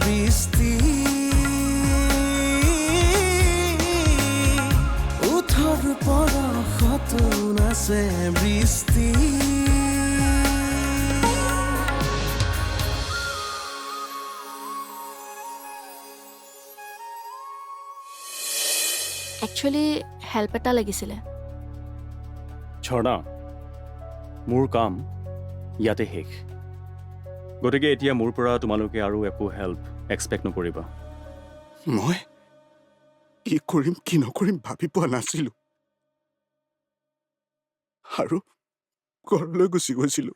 বৃষ্টি উঠৰ পৰশতো নাচে বৃষ্টি একচুৱেলি হেল্প এটা লাগিছিলে ঝৰ্ণা মোৰ কাম ইয়াতে শেষ গতিকে এতিয়া মোৰ পৰা তোমালোকে আৰু একো হেল্প এক্সপেক্ট নকৰিবা মই কি কৰিম কি নকৰিম ভাবি পোৱা নাছিলো আৰু ঘৰলৈ গুচি গৈছিলো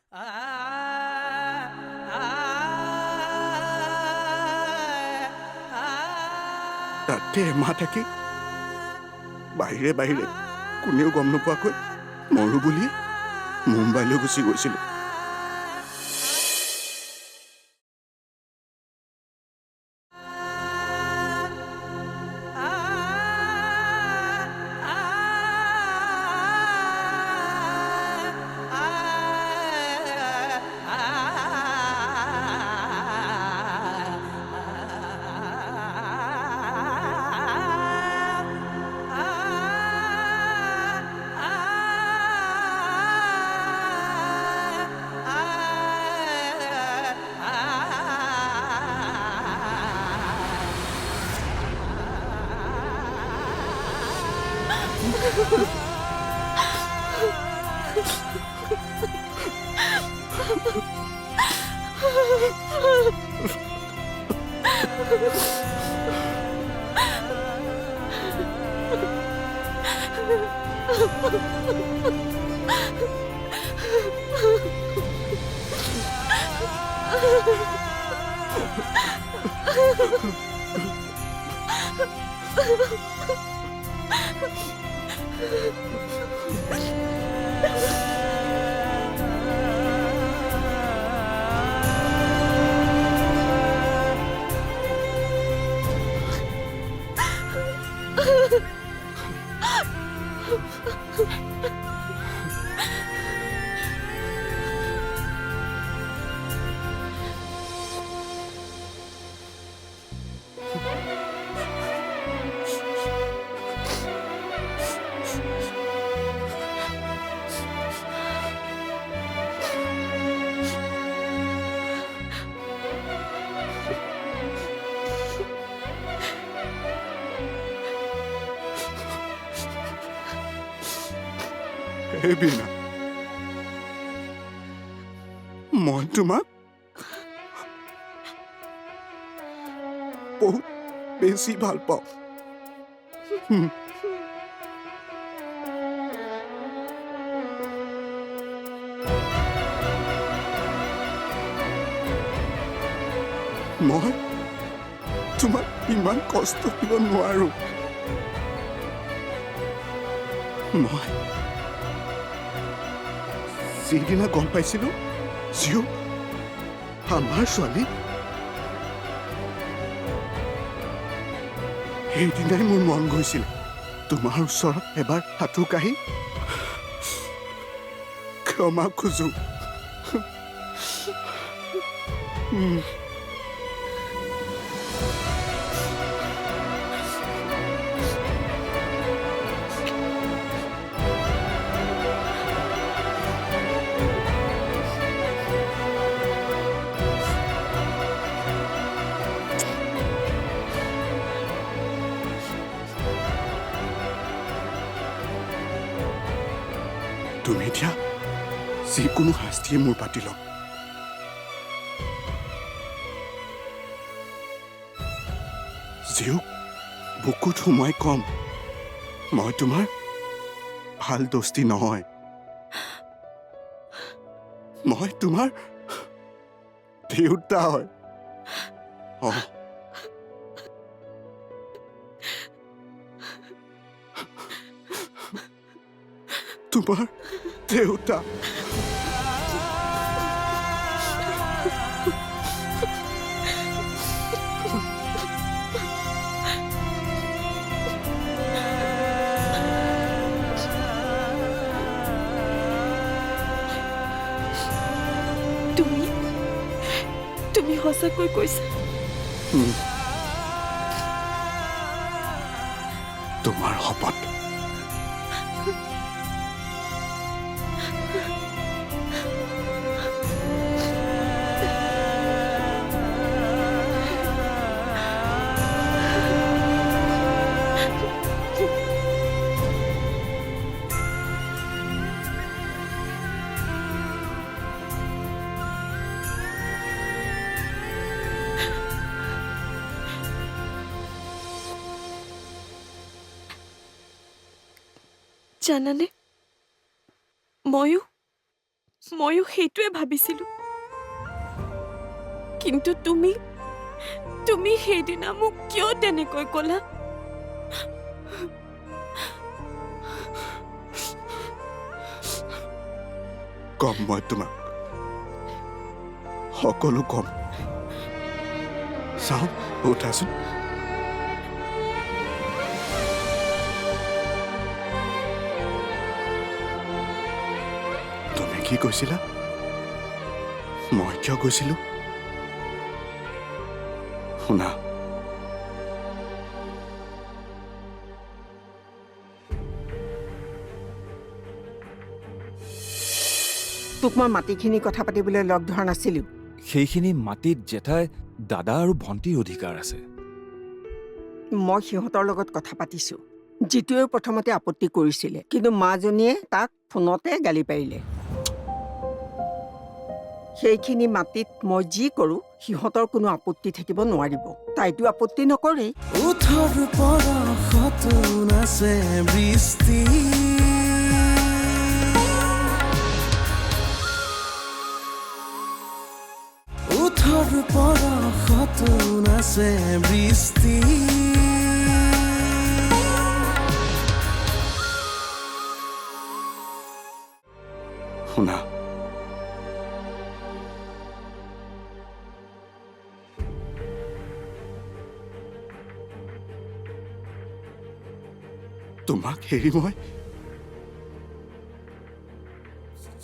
তাতে এমাহ থাকি বাহিৰে বাহিৰে কোনেও গম নোপোৱাকৈ মৰো বুলিয়ে মুম্বাইলৈ গুচি গৈছিলো হে বীণা মই তোমাক বহুত বেছি ভাল পাওঁ মই তোমাক ইমান কষ্ট দিব নোৱাৰো মই যিদিনা গম পাইছিলো জিও আমাৰ ছোৱালী সেইদিনাই মোৰ মন গৈছিল তোমাৰ ওচৰত এবাৰ হাতু কাঢ়ি ক্ষমা খোজো। তুমি এতিয়া যিকোনো শাস্তিয়ে মোৰ পাতি লওক। জীওক বুকুত সোমাই কম, মই তোমাৰ ভাল দোস্তি নহয়, মই তোমাৰ দেউতা হয়। তোমাৰ দেউতা। তুমি সঁচাকৈ কৈছা? তোমাৰ শপত। জানানে, ময়ো সেইটোৱে ভাবিছিলো, কিন্তু তুমি সেইদিনা মোক কিয় তেনেকৈ ক'লা? কম মই তোমাক, সকলো কম। চাওঁ, উঠাচোন। তুমি কি কৈছিলা? মই কিয় গৈছিলো? শুনা, তোক মই মাটিখিনি কথা পাতিবলৈ লগ ধৰা নাছিলো। সেইখিনি মাটিত জেঠাই দাদা আৰু ভণ্টিৰ অধিকাৰ আছে। মই সিহঁতৰ লগত কথা পাতিছো। যিটোৱে প্ৰথমতে আপত্তি কৰিছিলে, কিন্তু মাজনীয়ে তাক ফোনতে গালি পাৰিলে। সেইখিনি মাটিত মই যি কৰো সিহঁতৰ কোনো আপত্তি থাকিব নোৱাৰিব। তাইতো আপত্তি নকৰেই। ওঠৰ পৰশতো নাচে বৃষ্টি, ওঠৰ পৰশতো নাচে বৃষ্টি, শুনা, তোমাক এৰি মই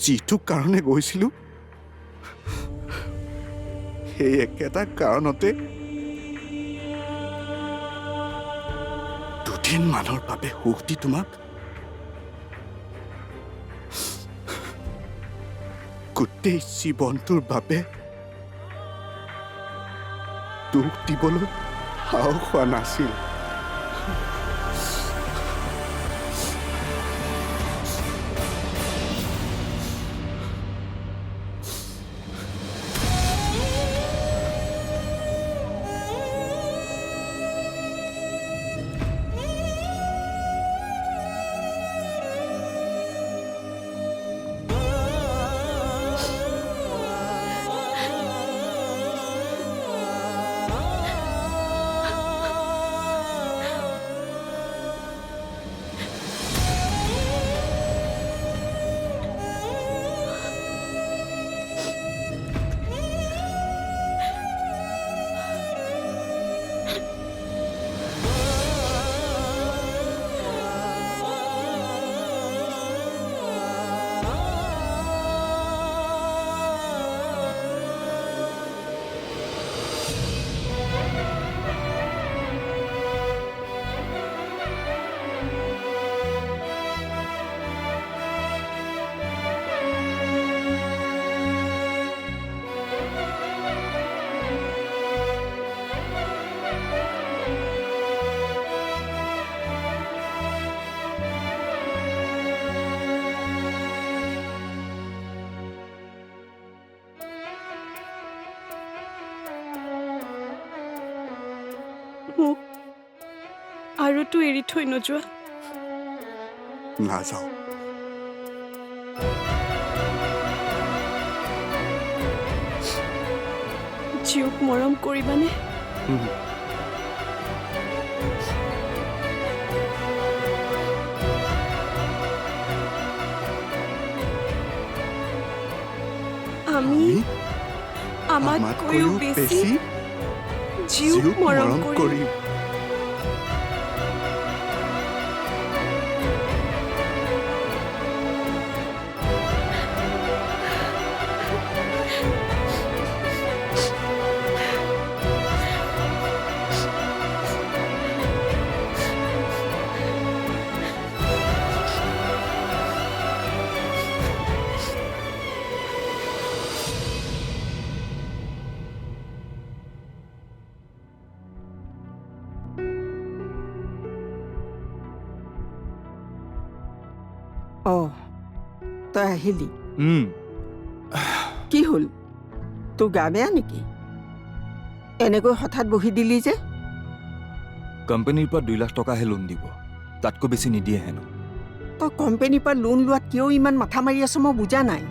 যিটো কাৰণে গৈছিলো, সেই একেটা কাৰণতে দুদিনমানৰ বাবে সুখ দি তোমাক গোটেই জীৱনটোৰ বাবে দুখ দিবলৈ সাহস হোৱা নাছিল। আৰুতো এৰি থৈ নোযোৱা। নাযাওঁ। জীউক মৰম কৰিবানে? আমি আমাতকৈও বেছি জীউক মৰম কৰিম। অঁ তই আহিলি উম, কি হ'ল তোৰ গা বেয়া নেকি এনেকৈ হঠাৎ বহি দিলি যে কোম্পানীৰ পৰা 2 লাখ টকাহে লোন দিব, তাতকৈ বেছি নিদিয়ে হেনো। তই কোম্পানীৰ পৰা লোন লোৱাত কিয় ইমান মাথা মাৰি আছ মই বুজা নাই।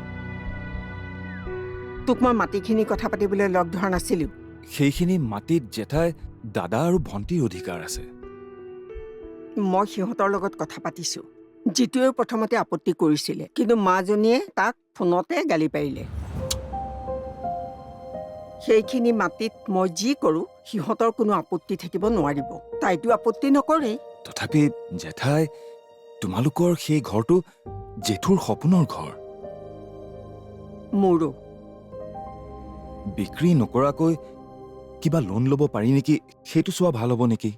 তোক মই মাটিখিনি কথা পাতিবলৈ লগ ধৰা নাছিলোঁ। সেইখিনি মাটিত জেঠাই দাদা আৰু ভণ্টিৰ অধিকাৰ আছে। মই সিহঁতৰ লগত কথা পাতিছোঁ। যিটোৱে প্ৰথমতে আপত্তি কৰিছিলে, কিন্তু মাজনীয়ে তাক ফোনতে গালি পাৰিলে। সেইখিনি মাটিত মই যি কৰোঁ সিহঁতৰ কোনো আপত্তি থাকিব নোৱাৰিব। তাইতো আপত্তি নকৰেই। তথাপি জেঠাই, তোমালোকৰ সেই ঘৰটো জেঠুৰ সপোনৰ ঘৰ। মোৰো বিক্ৰী নকৰাকৈ কিবা লোন ল'ব পাৰি নেকি, সেইটো চোৱা ভাল হ'ব নেকি?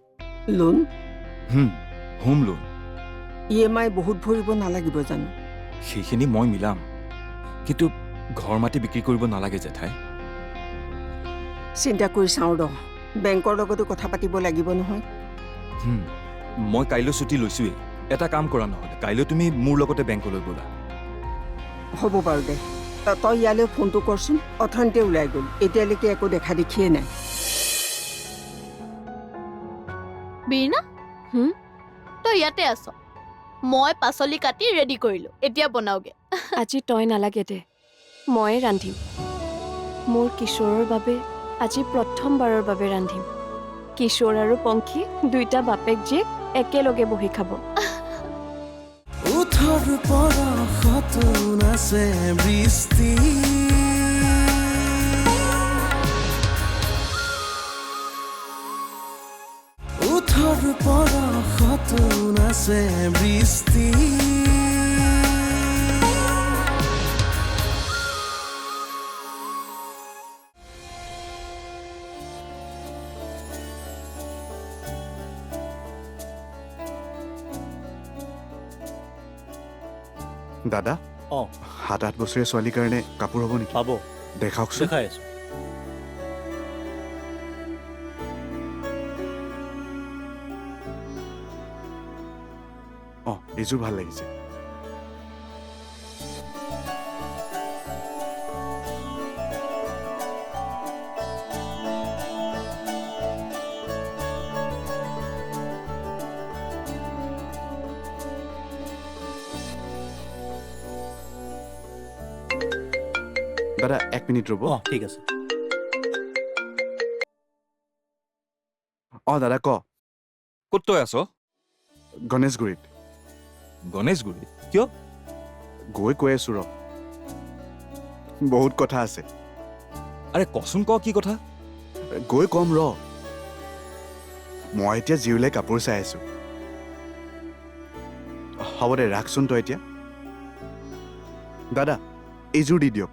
Loan home loan. EMI বহুত ভৰিব নালাগিব জানো? সেইখিনি মই মিলাম, কিন্তু ঘৰ মাটি বিক্ৰী কৰিব নালাগে জেঠাই। চিন্তা কৰি চাওঁ ৰ, বেংকৰ লগতো কথা পাতিব লাগিব নহয়। মই কাইলৈ ছুটি লৈছোৱেই। এটা কাম কৰা নহ'লে, কাইলৈ তুমি মোৰ লগতে বেংকলৈ ব'লা। হ'ব বাৰু দে, তই ইয়ালৈ ফোনটো কৰচোন। অথনিতে ওলাই গ'ল, এতিয়ালৈকে একো দেখা দেখিয়ে নাই। বীণা তই ইয়াতে আছ। মই পাচলি কাটি ৰেডি কৰিলোঁ, এতিয়া বনাওগে। আজি তই নালাগে দে, ময়ে ৰান্ধিম। মোৰ কিশোৰৰ বাবে আজি প্ৰথমবাৰৰ বাবে ৰান্ধিম। কিশোৰ আৰু পংখী দুইটা বাপেক জীয়েক একেলগে বহি খাব। ওঠৰ পৰশত নাচে বৃষ্টি ওঠৰ পৰশত নাচে বৃষ্টি দাদা, অঁ 7-8 বছৰীয়া ছোৱালীৰ কাৰণে কাপোৰ হ'ব নেকি? পাব, দেখাওকচোন। দেখাই আছোঁ। অঁ, এইযোৰ ভাল লাগিছে। দাদা 1 মিনিট ৰ'ব। অঁ ঠিক আছে। অঁ দাদা ক। ক'ত তই আছ? গণেশগুৰিত। গণেশগুৰিত? কিয়? গৈ কৈ আছোঁ ৰ, বহুত কথা আছে। আৰে কচোন, ক কি কথা? গৈ কম ৰ। মই এতিয়া জিউলৈ কাপোৰ চাই আছোঁ। হ'ব দে, ৰাখচোন তই এতিয়া। দাদা এইযোৰ দি দিয়ক।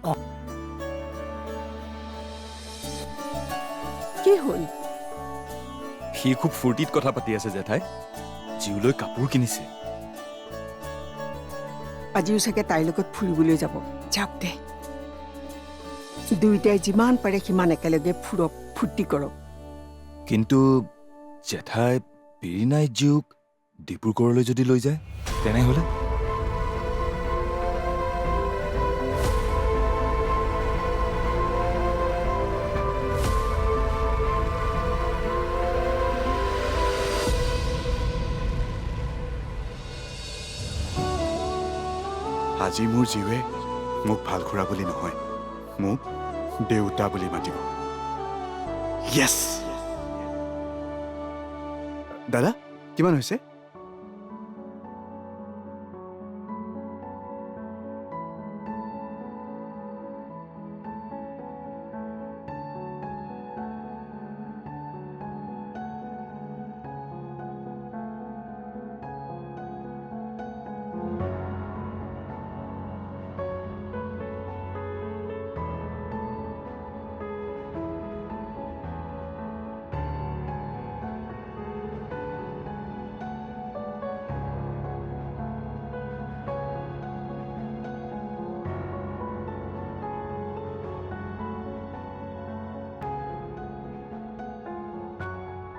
কি হ'ল? সি খুব ফূৰ্তিত কথা পাতি আছে জেঠাই। জিউলৈ কাপোৰ কিনিছে। আজিও চাগে তাইৰ লগত ফুৰিবলৈ যাব। যাওক দে, দুয়োটাই যিমান পাৰে সিমান একেলগে ফুৰক, ফূৰ্তি কৰক। কিন্তু জেঠাই বিৰিনাই জীউক ডিব্ৰুগড়লৈ যদি লৈ যায় তেনেহ'লে? আজি মোৰ জীৱে মোক ভাল খুৰা বুলি নহয়, মোক দেউতা বুলি মাতিব। য়েছ! দাদা, কিমান হৈছে?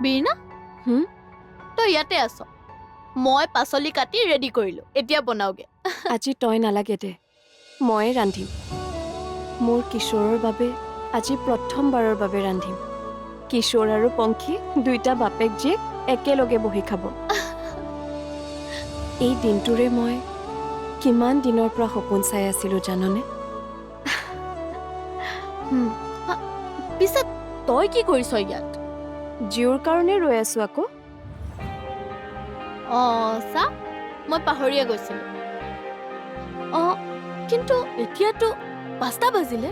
বীণা হুম? তই ইয়াতে আছ। মই পাচলি কাটি ৰেডি কৰিলো, এতিয়া বনাওগে। আজি তই নালাগে দে, ময়ে ৰান্ধিম। মোৰ কিশোৰৰ বাবে আজি প্ৰথমবাৰৰ বাবে ৰান্ধিম। কিশোৰ আৰু পংখী দুইটা বাপেক জীয়েক একেলগে বহি খাব। এই দিনটোৰে মই কিমান দিনৰ পৰা সপোন চাই আছিলোঁ জাননে? পিছে তই কি কৰিছ ইয়াত? জীউৰ কাৰণে ৰৈ আছোঁ আকৌ। চা মই পাহৰিয়ে গৈছিলো। কিন্তু এতিয়াতো 5টা বাজিলে।